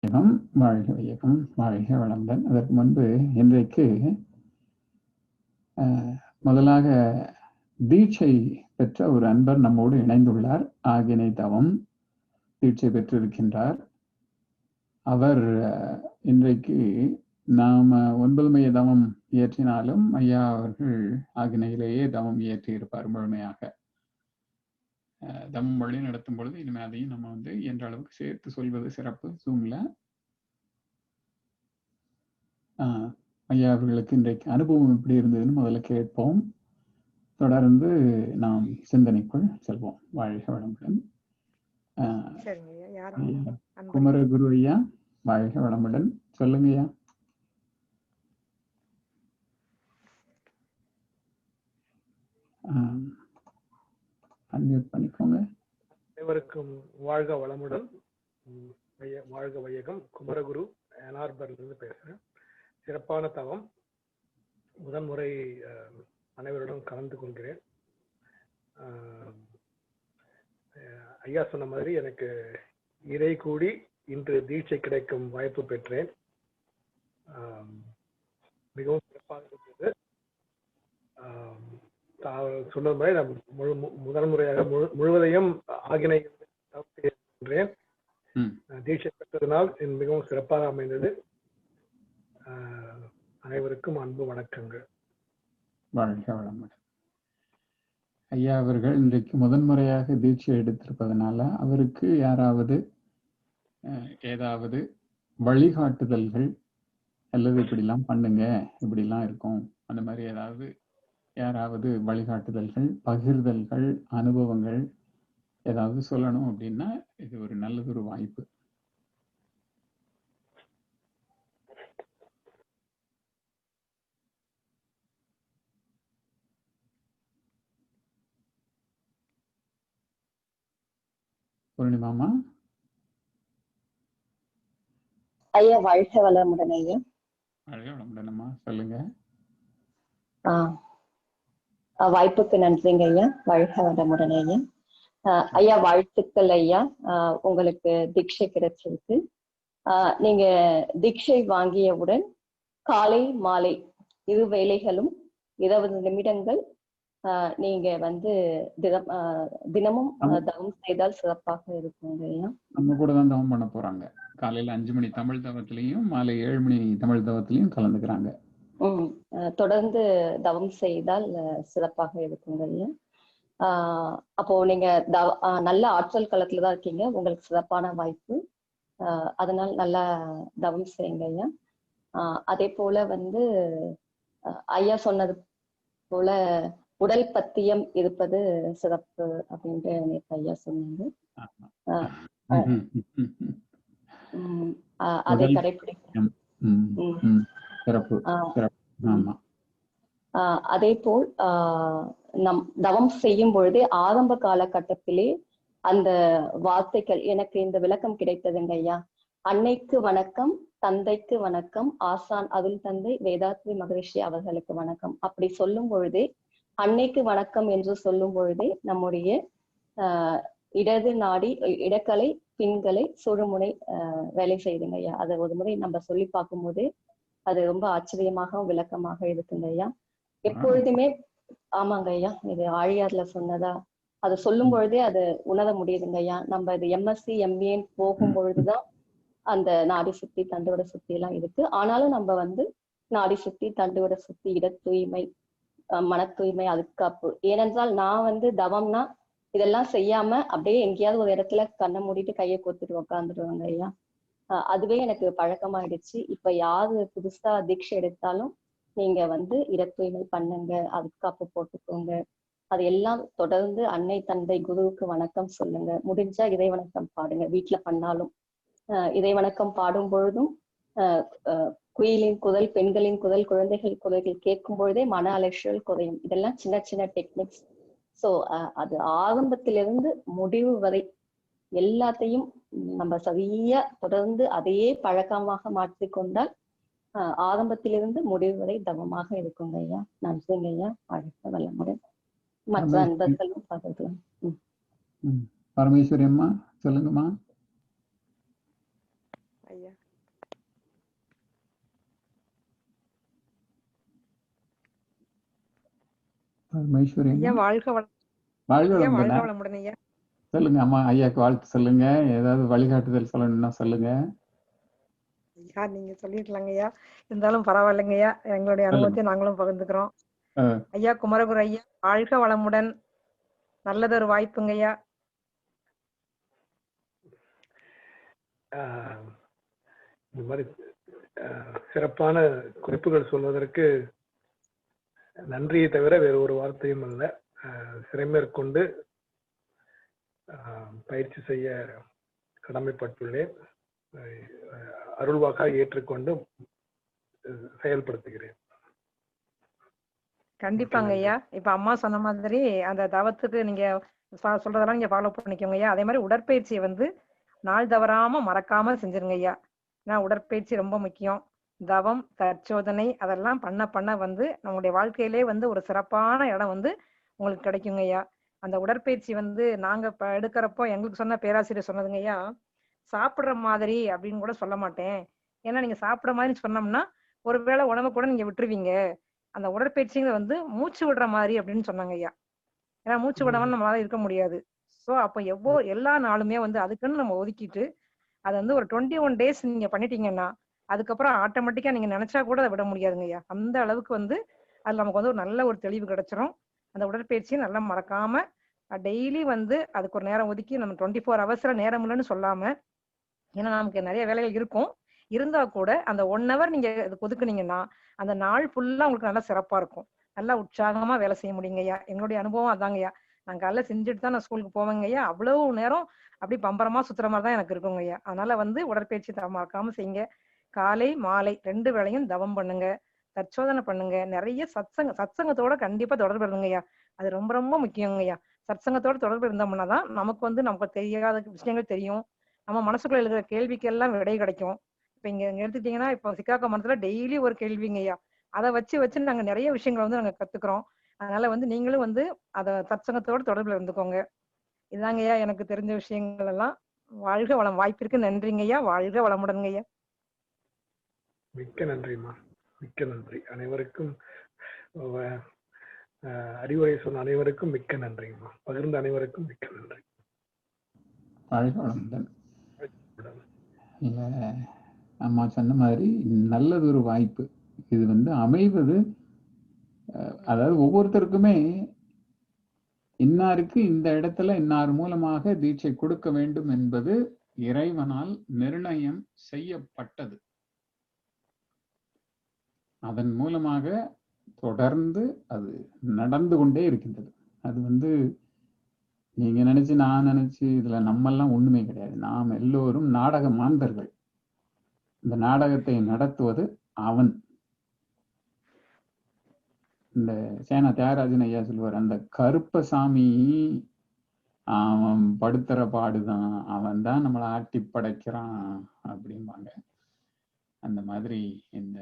வாழ்க வையகம், வாழ்க வளமுடன். அதற்கு முன்பு இன்றைக்கு முதலாக தீட்சை பெற்ற ஒரு அன்பர் நம்மோடு இணைந்துள்ளார். ஆகினை தவம் தீட்சை பெற்றிருக்கின்றார். அவர் இன்றைக்கு நாம் 9 மைய தவம் இயற்றினாலும் ஐயா அவர்கள் ஆகினையிலேயே தவம் இயற்றி இருப்பார் முழுமையாக. தவம் வழி நடத்தும் பொழுது இனிமே அதையும் நம்ம என்ற அளவுக்கு சேர்த்து சொல்வது சிறப்பு. ஜூம்ல ஐயா அவர்களுக்கு இன்றைக்கு அனுபவம் எப்படி இருந்ததுன்னு முதல்ல கேட்போம். தொடர்ந்து நாம் சிந்தனைக்குள் செல்வோம். வாழ்க வளமுடன். குமரகுரு ஐயா, வாழ்க வளமுடன். சொல்லுங்க ஐயா. அன்மியூட் பண்ணிக்கோங்க. அனைவருக்கும் வாழ்க வளமுடன். வாழ்க வையகம். குமரகுரு என்ஆர்பர்லிருந்து பேசுறேன். சிறப்பான தவம் முதன்முறை அனைவருடன் கலந்து கொள்கிறேன். ஐயா சொன்ன மாதிரி எனக்கு இறை கூடி இன்று தீட்சை கிடைக்கும் வாய்ப்பு பெற்றேன். மிகவும் சிறப்பாக இருந்தது. சொன்ன மாதிரி நான் முதன்முறையாக முழுவதையும் ஆகினை செய்கின்றேன். தீட்சை பெற்றதனால் மிகவும் சிறப்பாக அமைந்தது. அனைவருக்கும் அன்பு வணக்கங்கள். வாழ்க வளமுடன். ஐயா அவர்கள் இன்றைக்கு முதன்முறையாக தீட்சை எடுத்திருப்பதனால அவருக்கு யாராவது ஏதாவது வழிகாட்டுதல்கள் அல்லது இப்படிலாம் பண்ணுங்க, இப்படிலாம் இருக்கும், அந்த மாதிரி ஏதாவது யாராவது வழிகாட்டுதல்கள், பகிர்தல்கள், அனுபவங்கள் ஏதாவது சொல்லணும் அப்படின்னா இது ஒரு நல்லதொரு வாய்ப்பு. பூர்ணிமாமா. ஐயா வாழ்க வளமுடன். ஐயா வாழ்க வளமுடனம்மா, சொல்லுங்க. வாய்ப்புக்கு நன்றிங்க ஐயா. வாழ்க வளமுடன் ஐயா. ஐயா வாழ்த்துக்கள் ஐயா. உங்களுக்கு தீட்சை கிடைச்சிருக்கு. நீங்க தீட்சை வாங்கியவுடன் காலை மாலை 2 வேளைகளும் 20 நிமிடங்கள் நீங்க தினமும் தவம் செய்தால் சிறப்பாக இருக்குங்க ஐயா. நம்ம கூட தான் தவம் பண்ண போறாங்க. காலையில 5 மணி தமிழ் தவத்திலையும் மாலை 7 மணி தமிழ் தவத்திலையும் கலந்துக்கிறாங்க. தொடர்ந்து தவம் செய்தால் சிறப்பாக இருக்குங்க ஐயா. அப்போ நீங்க நல்ல ஆற்றல் களத்துலதான் இருக்கீங்க. உங்களுக்கு சிறப்பான வாய்ப்பு. அதனால் நல்லா தவம் செய்யுங்க ஐயா. அதே போல ஐயா சொன்னது போல உடல் பத்தியம் இருப்பது சிறப்பு அப்படின்ட்டு நேற்று ஐயா சொன்னாங்க. அதை கடைபிடிக்க. அதே போல் நம் தவம் செய்யும் பொழுதே ஆரம்ப காலகட்டத்திலே அந்த வார்த்தைகள் எனக்கு இந்த விளக்கம் கிடைத்ததுங்க ஐயா. அன்னைக்கு வணக்கம், தந்தைக்கு வணக்கம், ஆசான் அருள் தந்தை வேதாத்ரி மகரிஷி அவர்களுக்கு வணக்கம். அப்படி சொல்லும் பொழுதே, அன்னைக்கு வணக்கம் என்று சொல்லும் பொழுதே நம்முடைய இடது நாடி இடக்கலை பின்களை சுழுமுனை வேலை செய்யுதுங்க ஐயா. அதை ஒரு முறை நம்ம சொல்லி பார்க்கும் போது அது ரொம்ப ஆச்சரியமாக விளக்கமாக இருக்குங்க ஐயா. எப்பொழுதுமே ஆமாங்க ஐயா, இது ஆழியார்ல சொன்னதா, அதை சொல்லும் பொழுதே அது உணர முடியுதுங்க ஐயா. நம்ம இது எம்எஸ்சி எம்ஏன்னு போகும் பொழுதுதான் அந்த நாடி சுத்தி தண்டுவட சுத்தி எல்லாம் இருக்கு. ஆனாலும் நம்ம நாடி சுத்தி தண்டுவட சுத்தி இட தூய்மை, மன தூய்மை, அதுக்காப்பு. ஏனென்றால் நான் தவம்னா இதெல்லாம் செய்யாம அப்படியே எங்கேயாவது ஒரு இடத்துல கண்ணை மூடிட்டு கையை கோத்துட்டு உட்காந்துருவாங்க ஐயா. அதுவே எனக்கு பழக்கமாயிடுச்சு. இப்ப யாரு புதுசா தீட்சை எடுத்தாலும் நீங்க இட தூய்மை பண்ணுங்க, அதுக்காப்பு போட்டுக்கோங்க, அது எல்லாம் தொடர்ந்து அன்னை தந்தை குருவுக்கு வணக்கம் சொல்லுங்க. முடிஞ்சா இறை வணக்கம் பாடுங்க. வீட்டுல பண்ணாலும் இறை வணக்கம் பாடும் பொழுதும் குயிலின் குரல், பெண்களின் குரல், குழந்தைகள் குரல்கள் கேட்கும் பொழுதே மன அலட்சியல் குறையும். இதெல்லாம் சின்ன சின்ன டெக்னிக்ஸ். ஸோ அது ஆரம்பத்திலிருந்து முடிவு வரை எல்லாத்தையும் நம்ம சரியா தொடர்ந்து அதையே பழக்கமாக மாற்றிக்கொண்டால் ஆரம்பத்திலிருந்து முடிவு வரை தவமாக இருக்குங்க ஐயா. நன்றிங்க ஐயா. வாழ்க வளமுடன். மற்ற அன்பர்களும் பார்க்கலாம். பரமேஸ்வரி அம்மா சொல்லுங்கம்மா. ஐயா. பரமேஸ்வரி ஐயா அம்மா வாழ்க வளம். வாழ்க ஐயா வளமுடன். வாழ்க வளமுடன் ஐயா. சொல்லுங்க அம்மா, ஐயாக்கு வாழ்த்து சொல்லுங்க. ஏதாவது வழிகாட்டுதல் சொல்லணும்னா சொல்லுங்க. ஐயா நீங்க சொல்லிடலாங்க ஐயா, இருந்தாலும் பரவாயில்லைங்க ஐயா, எங்களுடைய சொல்லுங்க. அனுபவத்தை நாங்களும் பகிர்ந்துக்கிறோம். ஆ, ஐயா குமரகுரு ஐயா வாழ்க வளமுடன். நல்லதொரு வாய்ப்புங்க ஐயா. இந்த மாதிரி சிறப்பான குறிப்புகள் சொல்வதற்கு நன்றியை தவிர வேறு ஒரு வார்த்தையும் அல்ல. சிறைமேற்கொண்டு பயிற்சி செய்ய கடமைப்பட்டுள்ளேன். அருள்வாக்காக ஏற்றுக்கொண்டு செயல்படுத்துகிறேன். கண்டிப்பாங்க ஐயா. இப்ப அம்மா சொன்ன மாதிரி அந்த தவத்துக்கு நீங்க சொல்றதெல்லாம் நீங்க ஃபாலோ பண்ணிக்கோங்க ஐயா. அதே மாதிரி உடற்பயிற்சியை வந்து நாள் தவறாம மறக்காம செஞ்சிருங்க ஐயா. ஏன்னா உடற்பயிற்சி ரொம்ப முக்கியம். தவம், தற்சோதனை அதெல்லாம் பண்ண பண்ண வந்து நம்மளுடைய வாழ்க்கையிலே வந்து ஒரு சிறப்பான இடம் வந்து உங்களுக்கு கிடைக்குங்க ஐயா. அந்த உடற்பயிற்சி வந்து நாங்க எடுக்கிறப்போ எங்களுக்கு சொன்ன பேராசிரியர் சொன்னதுங்க ஐயா, சாப்பிடுற மாதிரி அப்படின்னு கூட சொல்ல மாட்டேன். ஏன்னா நீங்க சாப்பிடுற மாதிரி சொன்னோம்னா ஒருவேளை உணவு கூட நீங்க விட்டுருவீங்க. அந்த உடற்பயிற்சிங்க வந்து மூச்சு விடுற மாதிரி அப்படின்னு சொன்னாங்க ஐயா. ஏன்னா மூச்சு விடாம நம்மளால இருக்க முடியாது. சோ அப்ப எல்லா நாளுமே வந்து அதுக்குன்னு நம்ம ஒதுக்கிட்டு அதை வந்து ஒரு 21 டேஸ் நீங்க பண்ணிட்டீங்கன்னா அதுக்கப்புறம் ஆட்டோமேட்டிக்கா நீங்க நினைச்சா கூட அதை விட முடியாதுங்க ஐயா. அந்த அளவுக்கு வந்து அதுல நமக்கு வந்து ஒரு நல்ல ஒரு தெளிவு கிடைச்சிரும். அந்த உடற்பயிற்சியை நல்லா மறக்காம டெய்லி வந்து அதுக்கு ஒரு நேரம் ஒதுக்கி நம்ம 24 ஹவர்ஸ்ல நேரம் இல்லைன்னு சொல்லாம, ஏன்னா நமக்கு நிறைய வேலைகள் இருக்கும், இருந்தா கூட அந்த 1 ஹவர் நீங்க இதுக்கு ஒதுக்குனீங்கன்னா அந்த நாள் ஃபுல்லா உங்களுக்கு நல்லா சிறப்பா இருக்கும். நல்லா உற்சாகமா வேலை செய்ய முடியுங்க ஐயா. எங்களுடைய அனுபவம் அதாங்க ஐயா. நான் காலைல செஞ்சுட்டு தான் நான் ஸ்கூலுக்கு போவேங்க ஐயா. அவ்வளவு நேரம் அப்படி பம்பரமா சுத்துற மாதிரி தான் எனக்கு இருக்குங்க ஐயா. அதனால வந்து உடற்பயிற்சி மறக்காம செய்யுங்க. காலை மாலை 2 வேளையும் தவம் பண்ணுங்க, தற்சோதனை பண்ணுங்க, நிறைய சத்சங்கத்தோட கண்டிப்பா தொடர்பு இருங்க ஐயா. அது ரொம்ப ரொம்ப முக்கியங்க ஐயா. சத்சங்கத்தோட தொடர்பு இருந்தோம்னா தான் நமக்கு வந்து நமக்கு தெரியாத விஷயங்கள் தெரியும். நம்ம மனசுக்குள்ள எழுதுற கேள்விக்கெல்லாம் விடை கிடைக்கும். இப்ப இங்க எடுத்துட்டீங்கன்னா இப்ப சிக்காக்க மரத்துல டெய்லி ஒரு கேள்விங்க ஐயா. அதை வச்சு நாங்க நிறைய விஷயங்களை வந்து நாங்க கத்துக்கிறோம். அதனால வந்து நீங்களும் வந்து அத சத்சங்கத்தோட தொடர்புல இருந்துக்கோங்க. இதாங்க ஐயா எனக்கு தெரிஞ்ச விஷயங்கள் எல்லாம். வாழ்க வளம். வாய்ப்பிற்கு நன்றிங்க ஐயா. வாழ்க வளமுடன்ங்க ஐயா. மிக்க நன்றிம்மா, மிக்க நன்றி. அனைவருக்கும் அறிவுரை சொன்ன அனைவருக்கும் மிக்க நன்றிம்மா. பகிர்ந்த அனைவருக்கும் மிக்க நன்றி. வாழ்க வளமுடன். இல்ல அம்மா சொன்ன மாதிரி நல்லதொரு வாய்ப்பு இது வந்து அமைவது. அதாவது ஒவ்வொருத்தருக்குமே இன்னாருக்கு இந்த இடத்துல இன்னார் மூலமாக தீட்சை கொடுக்க வேண்டும் என்பது இறைவனால் நிர்ணயம் செய்யப்பட்டது. அதன் மூலமாக தொடர்ந்து அது நடந்து கொண்டே இருக்கின்றது. அது வந்து நீங்க நினைச்சு நான் நினைச்சு இதுல நம்மெல்லாம் ஒண்ணுமே கிடையாது. நாம் எல்லோரும் நாடக மாந்தர்கள். இந்த நாடகத்தை நடத்துவது அவன். இந்த சேனா தியாகராஜன் ஐயா சொல்லுவார், அந்த கருப்பசாமி அவன் படுத்துற பாடுதான், அவன் தான் நம்மளை ஆட்டி படைக்கிறான் அப்படிம்பாங்க. அந்த மாதிரி இந்த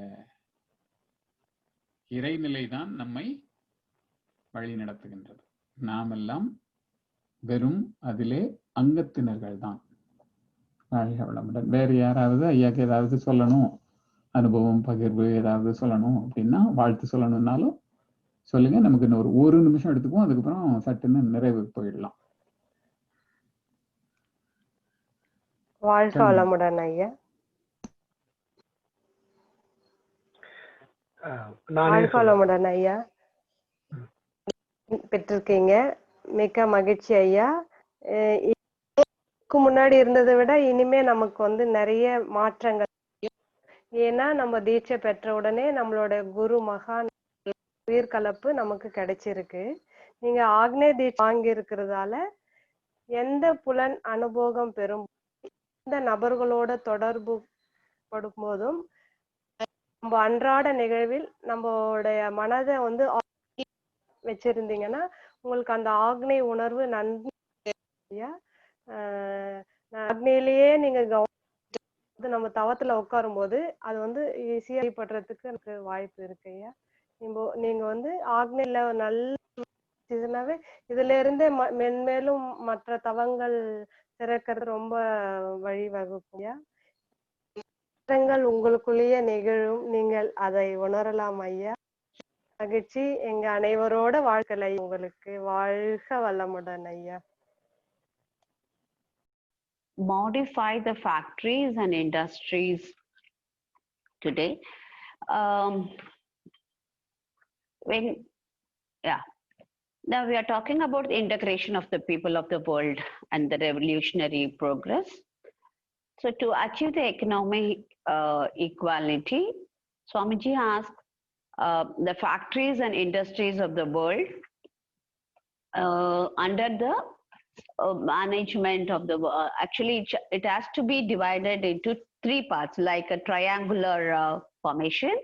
இறைநிலை தான் நம்மை வழி நடத்துகின்றது. நாமெல்லாம் வெறும் அதிலே அங்கத்தினர்கள் தான். வாழ்க வளமுடன். வேறு யாராவது ஐயாக்கு ஏதாவது சொல்லணும், அனுபவம் பகிர்வு ஏதாவது சொல்லணும் அப்படின்னா, வாழ்த்து சொல்லணும்னாலும் சொல்லுங்க. நமக்கு இன்னும் ஒரு நிமிஷம் எடுத்துக்குவோம். அதுக்கப்புறம் சட்டுன்னு நிறைவு போயிடலாம். வாழ்க வளமுடன் ஐயா. வாழ்க வளமுடன் ஐயா. பெற்றிருக்கீங்க, மிக்க மகிழ்ச்சி ஐயா. இதுக்கு முன்னாடி இருந்ததை விட இனிமே நமக்கு வந்து நிறைய மாற்றங்கள். ஏன்னா நம்ம தீட்சை பெற்ற உடனே நம்மளோட குரு மகான் உயிர் கலப்பு நமக்கு கிடைச்சிருக்கு. நீங்க ஆக்னே தீட்சை வாங்கி இருக்கிறதால எந்த புலன் அனுபவம் பெறும் எந்த நபர்களோட தொடர்பு படும் போதும் நம்ம அன்றாட நிகழ்வில் நம்மளுடைய மனதை வந்து வச்சிருந்தீங்கன்னா உங்களுக்கு அந்த ஆக்னை உணர்வு நன்கு. அக்னியிலேயே நீங்க நம்ம தவத்துல உட்காரும் போது அது வந்து ஈஸியா படுறதுக்கு எனக்கு வாய்ப்பு இருக்கு ஐயா. நீங்க வந்து ஆக்னில நல்ல இதுல இருந்து மென்மேலும் மற்ற தவங்கள் திறக்கிறது ரொம்ப வழிவகுக்கும் ஐயா. மாற்றங்கள் உங்களுக்குள்ளேயே நிகழும். நீங்கள் அதை உணரலாம் ஐயா. மகிழ்ச்சி. எங்க அனைவரோட வாழ்க்கை உங்களுக்கு. வாழ்க வளமுடன் ஐயா. Modify the factories and industries today. Now we are talking about the integration of the people of the world and the revolutionary progress. So to achieve the economic equality, Swamiji asked the factories and industries of the world under the management of the actually it has to be divided into 3 parts, like a triangular formation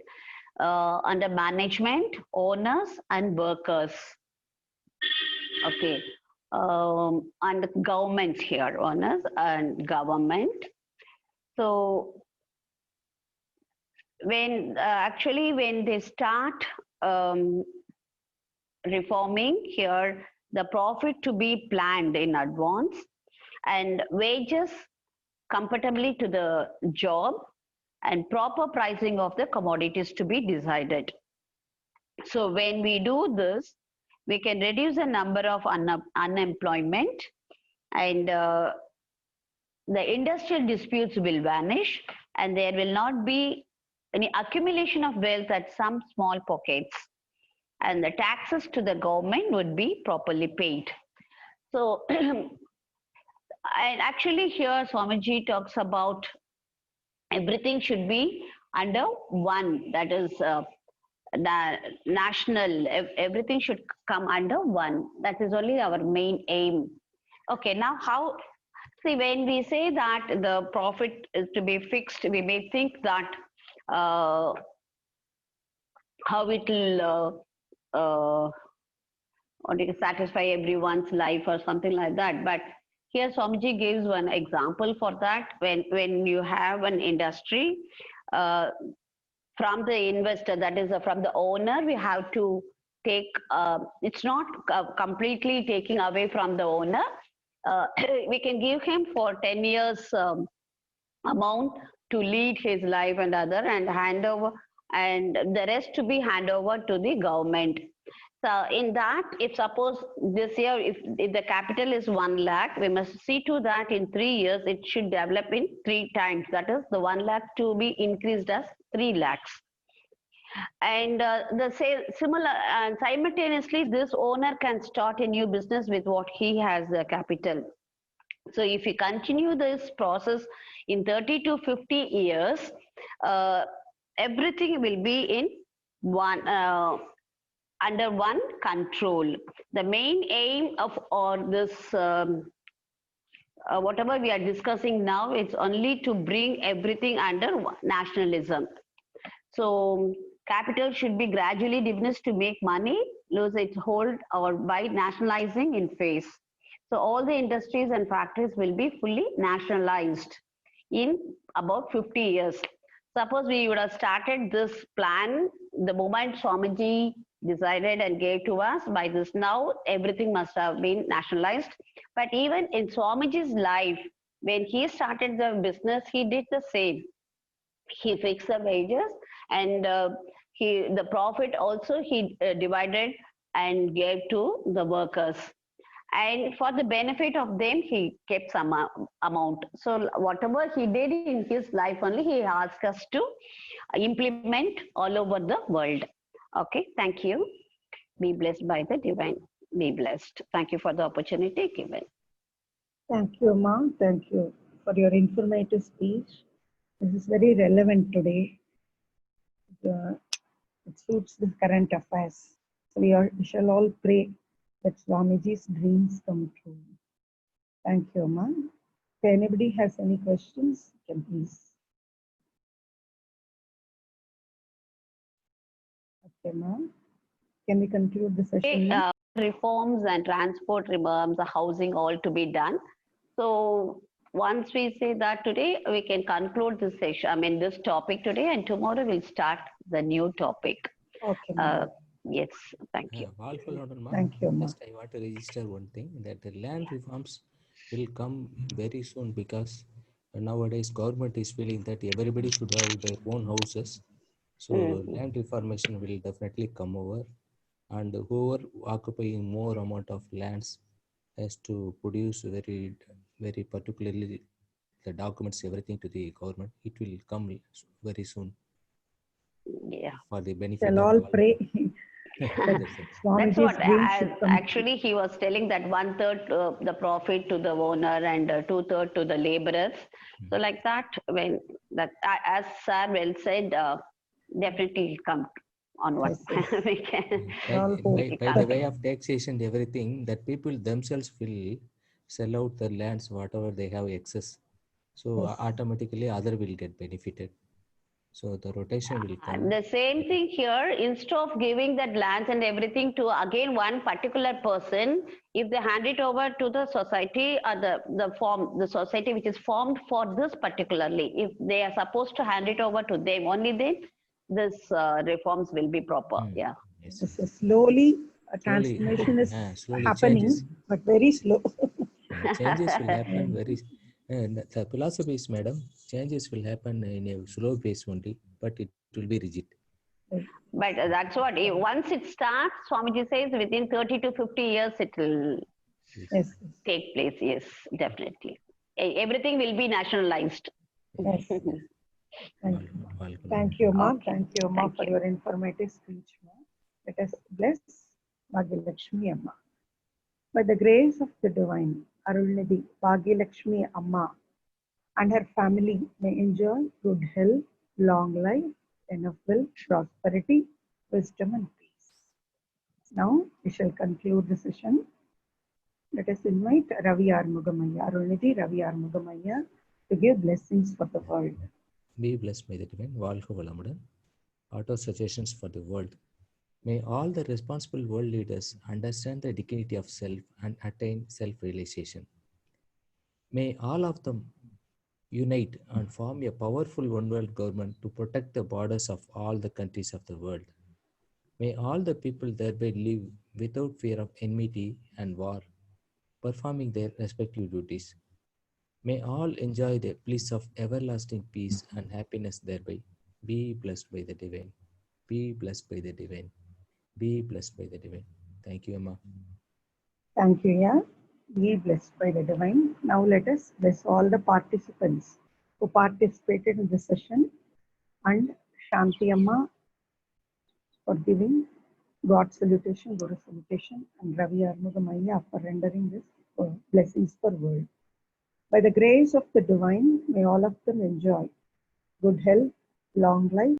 under management, owners and workers. Okay, and governments here, owners and government. So when actually when they start reforming here, the profit to be planned in advance and wages comfortably to the job and proper pricing of the commodities to be decided. So when we do this, we can reduce the number of unemployment, and the industrial disputes will vanish, and there will not be any accumulation of wealth at some small pockets, and the taxes to the government would be properly paid. So and actually here Swamiji talks about everything should be under one, that is national, everything should come under one. That is only our main aim. Okay, now how, see, when we say that the profit is to be fixed, we may think that how it will or to satisfy everyone's life or something like that. But here Swamiji gives one example for that. When you have an industry, from the investor, that is from the owner, we have to take, it's not completely taking away from the owner. We can give him for 10 years amount to lead his life and other, and hand over, and the rest to be hand over to the government. So in that, if suppose this year, if the capital is 1 lakh, we must see to that in 3 years, it should develop in 3 times. That is the 1 lakh to be increased as 3 lakhs. And the similar, and simultaneously, this owner can start a new business with what he has the capital. So if we continue this process in 30 to 50 years, everything will be in one, under one control. The main aim of all this, whatever we are discussing now, it's only to bring everything under nationalism. So capital should be gradually diminished to make money lose its hold, or by nationalizing in phase. So all the industries and factories will be fully nationalized in about 50 years. Suppose we would have started this plan the moment Swamiji decided and gave to us, by this now everything must have been nationalized. But even in Swamiji's life, when he started the business, he did the same. He fixed the wages, and the profit also he divided and gave to the workers. And for the benefit of them, he kept some amount. So whatever he did in his life only, he asked us to implement all over the world. Okay, thank you. Be blessed by the divine. Be blessed. Thank you for the opportunity given. Thank you, Ma. Thank you for your informative speech. This is very relevant today. It suits the current affairs. So we shall all pray that Swamiji's dreams come true. Thank you, Ma. If anybody has any questions, you can please. Okay, Ma. Can we conclude the session now? Reforms and transport reforms, the housing, all to be done. So once we say that today, we can conclude this session, I mean this topic today, and tomorrow we'll start the new topic. Okay. Yes, thank you. Thank you, Ma. Just I want to register one thing, that the land reforms will come very soon, because nowadays government is feeling that everybody should have their own houses. So land reformation will definitely come over, and whoever occupying more amount of lands has to produce very particularly the documents, everything to the government. It will come very soon Yeah. for the benefit Shall of all all. pray that That's it. That's Swamiji's what dreams should come true. actually he was telling, that 1/3 the profit to the owner and 2/3 to the laborers. So like that, when that as sir well said, definitely will come onward. Yes, yes. We can. We all hope By the that way of taxation, everything, that people themselves will sell out their lands, whatever they have excess. So Yes. automatically other will get benefited. So the rotation will come. The same thing here, instead of giving that lands and everything to again one particular person, if they hand it over to the society or the society which is formed for this particularly, if they are supposed to hand it over to them, only then this reforms will be proper. Yeah. Yes. yes, yes. Slowly a Slowly, transformation is slowly happening, changes. but very slow. Changes will happen very. The philosophy is, madam, changes will happen in a slow pace only, but it will be rigid. But that's what, once it starts, Swamiji says within 30 to 50 years it will Yes, take place. Yes, definitely. Everything will be nationalized. yes. Thank you. Welcome. Thank you, Ma. Okay. Thank you, Ma, Thank for you. your informative speech, Ma. Let us bless Bhagyalakshmi Amma. By the grace of the divine, Arulnidhi Bhagyalakshmi Amma and her family may enjoy good health, long life, enough wealth, prosperity, wisdom, and peace. Now we shall conclude the session. Let us invite Ravi Armugamaya, Arulnidhi Ravi Armugamaya, to give blessings for the world. Be blessed by the divine. Valka Valamudan. Auto suggestions for the world. May all the responsible world leaders understand the dignity of self and attain self-realization. May all of them unite and form a powerful one world government to protect the borders of all the countries of the world. May all the people thereby live without fear of enmity and war, performing their respective duties. May all enjoy the bliss of everlasting peace and happiness thereby. Be blessed by the divine. Be blessed by the divine. Be blessed by the divine. Thank you, Emma. Thank you, yeah. Be blessed by the divine. Now let us bless all the participants who participated in the session and Shanti Amma for giving God salutation, Guru salutation, and Ravi Armugamaya for rendering this blessings for world. By the grace of the divine, may all of them enjoy good health, long life,